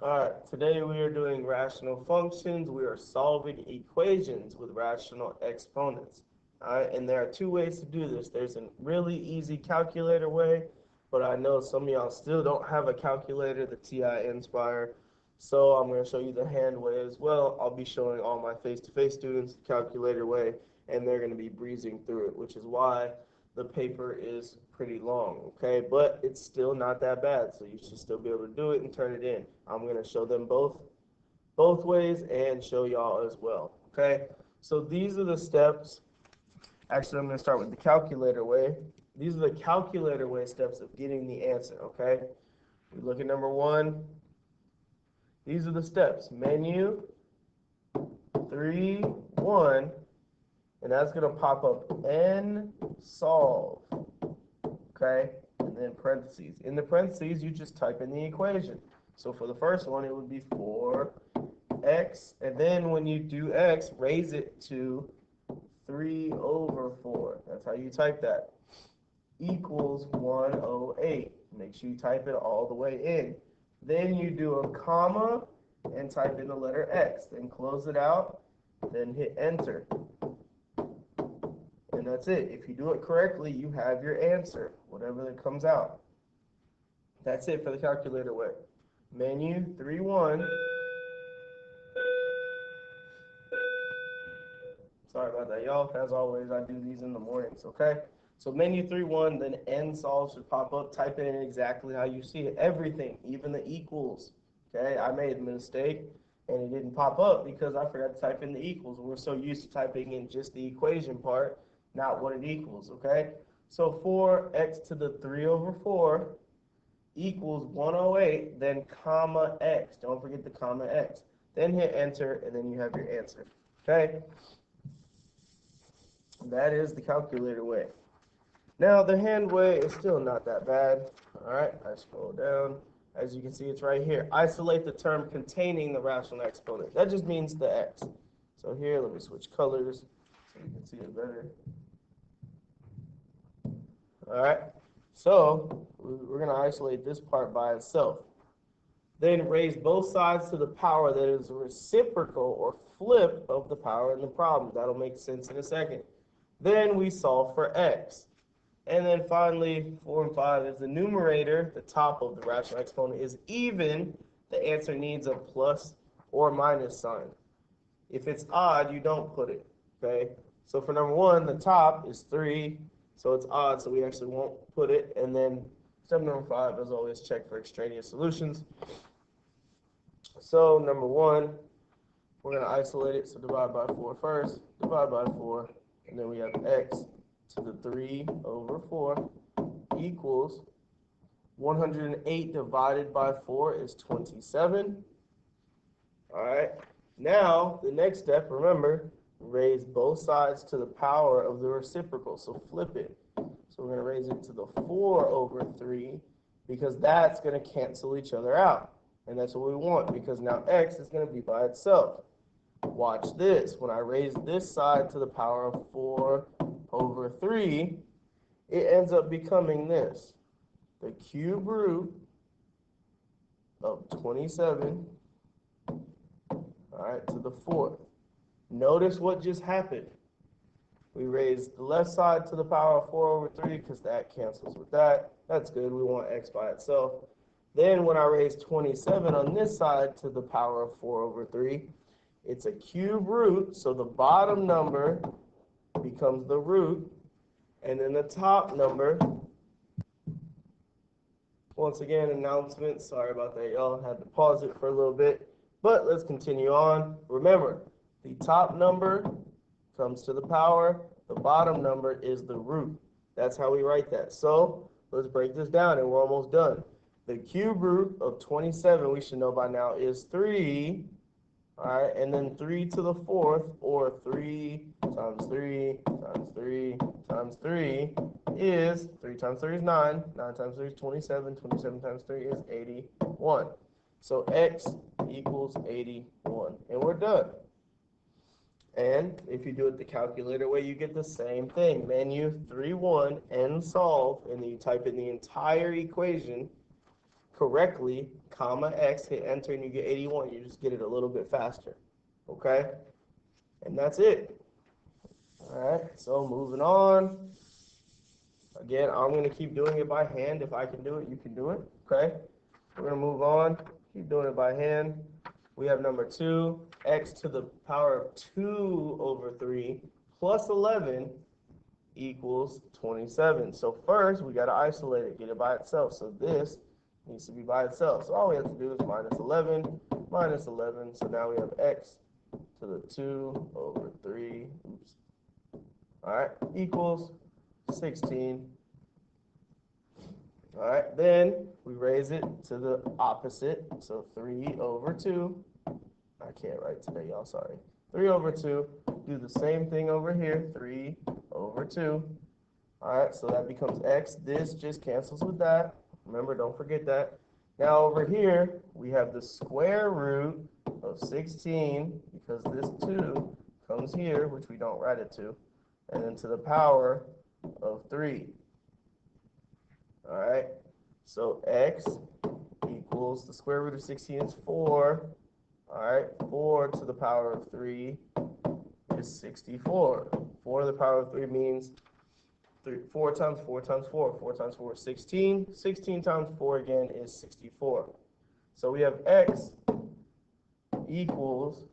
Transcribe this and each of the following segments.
Alright, today we are doing rational functions. We are solving equations with rational exponents. Alright, and there are two ways to do this. There's a really easy calculator way, but I know some of y'all still don't have a calculator, the TI Inspire. So I'm going to show you the hand way as well. I'll be showing all my face-to-face students the calculator way, and they're going to be breezing through it, which is why the paper is pretty long, okay? But it's still not that bad, so you should still be able to do it and turn it in. I'm going to show them both ways and show y'all as well, okay? So these are the steps. Actually, I'm going to start with the calculator way. These are the calculator way steps of getting the answer, okay? We look at number one. These are the steps. Menu, 3, 1, and that's going to pop up n solve. Okay, and then parentheses. In the parentheses, you just type in the equation. So for the first one, it would be 4x, and then when you do x, raise it to 3 over 4. That's how you type that. Equals 108. Make sure you type it all the way in. Then you do a comma and type in the letter x. Then close it out, then hit enter. And that's it. If you do it correctly, you have your answer, whatever that comes out. That's it for the calculator way. Menu 3-1. Sorry about that, y'all. As always, I do these in the mornings, okay? So menu 3-1, then n solve should pop up. Type it in exactly how you see it. Everything, even the equals. Okay, I made a mistake and it didn't pop up because I forgot to type in the equals. We're so used to typing in just the equation part, not what it equals, okay? So 4x to the 3 over 4 equals 108, then comma x. Don't forget the comma x. Then hit enter, and then you have your answer, okay? That is the calculator way. Now, the hand way is still not that bad. All right, I scroll down. As you can see, it's right here. Isolate the term containing the rational exponent. That just means the x. So here, let me switch colors so you can see it better. All right, so we're going to isolate this part by itself. Then raise both sides to the power that is reciprocal or flip of the power in the problem. That'll make sense in a second. Then we solve for x. And then finally, 4 and 5 is the numerator, the top of the rational exponent, is even. The answer needs a plus or minus sign. If it's odd, you don't put it, okay? So for number 1, the top is 3, so it's odd, so we actually won't put it. And then step number 5, as always, check for extraneous solutions. So number 1, we're going to isolate it, so divide by 4 first, divide by 4, and then we have x to the 3 over 4 equals 108 divided by 4 is 27. All right. Now, the next step, remember, raise both sides to the power of the reciprocal. So flip it. So we're going to raise it to the 4 over 3 because that's going to cancel each other out. And that's what we want because now x is going to be by itself. Watch this. When I raise this side to the power of 4 over 3, it ends up becoming this. The cube root of 27, all right, to the 4th. Notice what just happened. We raised the left side to the power of 4 over 3 because that cancels with that. That's good. We want x by itself. Then when I raise 27 on this side to the power of 4 over 3, it's a cube root, so the bottom number becomes the root, and then the top number, once again, announcement, sorry about that, y'all, had to pause it for a little bit, but let's continue on. Remember, the top number comes to the power, the bottom number is the root. That's how we write that. So let's break this down, and we're almost done. The cube root of 27, we should know by now, is 3. All right, and then 3 to the 4th, or 3 times 3 times 3 times 3 is, 3 times 3 is 9, 9 times 3 is 27, 27 times 3 is 81. So x equals 81, and we're done. And if you do it the calculator way, you get the same thing. Menu 3-1, n solve, and then you type in the entire equation. correctly, comma x, hit enter, and you get 81. You just get it a little bit faster. Okay? And that's it. All right, so moving on. Again, I'm going to keep doing it by hand. If I can do it, you can do it. Okay? We're going to move on. Keep doing it by hand. We have number 2, x to the power of 2 over 3 plus 11 equals 27. So first, we got to isolate it, get it by itself. So this needs to be by itself. So all we have to do is minus 11, minus 11. So now we have x to the 2 over 3, all right, equals 16. All right, then we raise it to the opposite. So 3 over 2. I can't write today, y'all, sorry. 3 over 2. Do the same thing over here, 3 over 2. All right, so that becomes x. This just cancels with that. Remember, don't forget that. Now over here, we have the square root of 16, because this 2 comes here, which we don't write it to, and then to the power of 3. All right, so x equals, the square root of 16 is 4. All right, 4 to the power of 3 is 64. 4 to the power of 3 means 4 times 4 times 4. 4 times 4 is 16. 16 times 4 again is 64. So we have x equals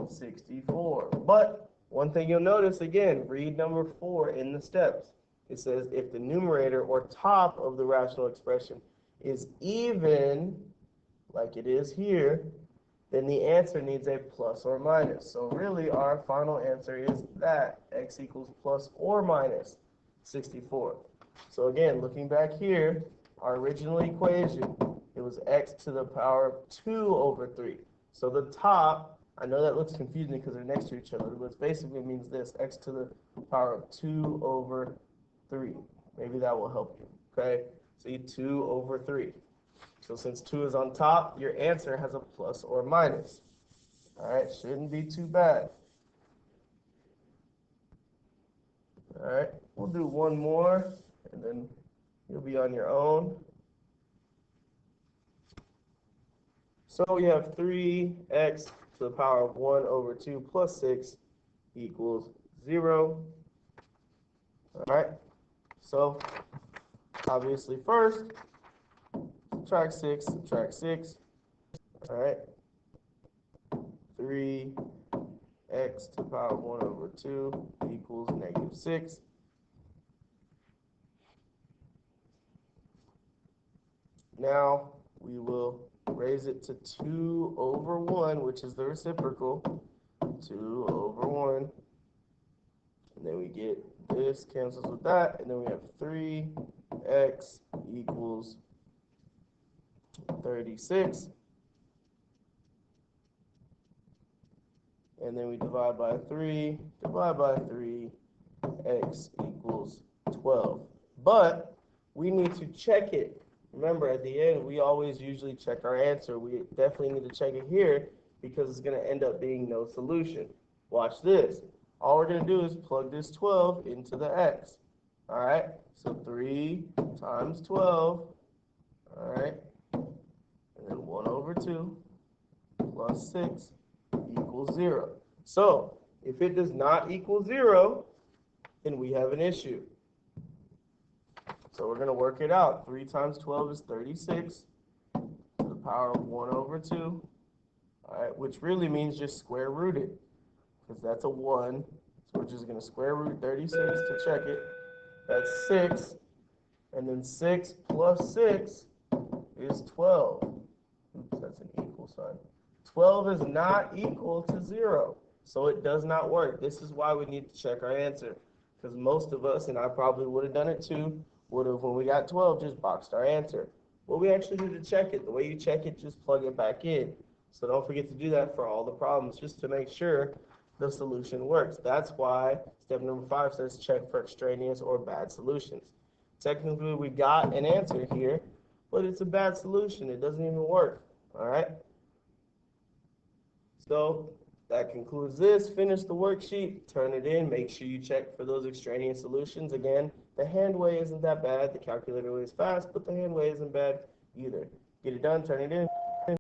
64. But one thing you'll notice, again, read number 4 in the steps. It says if the numerator or top of the rational expression is even, like it is here, then the answer needs a plus or minus. So really our final answer is that, x equals plus or minus 64. So again, looking back here, our original equation, it was x to the power of 2 over 3. So the top, I know that looks confusing because they're next to each other, but it basically means this, x to the power of 2 over 3. Maybe that will help you, okay? See, 2 over 3. So since 2 is on top, your answer has a plus or minus. All right, shouldn't be too bad. All right, we'll do one more, and then you'll be on your own. So we have 3x to the power of 1 over 2 plus 6 equals 0. All right, so obviously first, subtract 6, subtract 6. All right, 3x to the power of 1 over 2 equals negative 6. Now we will raise it to 2 over 1, which is the reciprocal. 2 over 1. And then we get this cancels with that. And then we have 3x equals 36. And then we divide by 3, x equals 12. But we need to check it. Remember, at the end, we always usually check our answer. We definitely need to check it here because it's going to end up being no solution. Watch this. All we're going to do is plug this 12 into the x. All right, so 3 times 12, all right, and then 1 over 2 plus 6 equals 0. So if it does not equal 0, then we have an issue. So we're going to work it out. 3 times 12 is 36 to the power of 1 over 2, all right, which really means just square root it, because that's a 1. So we're just going to square root 36 to check it. That's 6. And then 6 plus 6 is 12. Oops, that's an equal sign. 12 is not equal to 0, so it does not work. This is why we need to check our answer, because most of us, and I probably would have done it too, would have, when we got 12, just boxed our answer. Well, we actually need to check it. The way you check it, just plug it back in. So don't forget to do that for all the problems, just to make sure the solution works. That's why step number 5 says check for extraneous or bad solutions. Technically, we got an answer here, but it's a bad solution. It doesn't even work, all right? So that concludes this. Finish the worksheet, turn it in, make sure you check for those extraneous solutions. Again, the hand way isn't that bad. The calculator way is fast, but the hand way isn't bad either. Get it done, turn it in.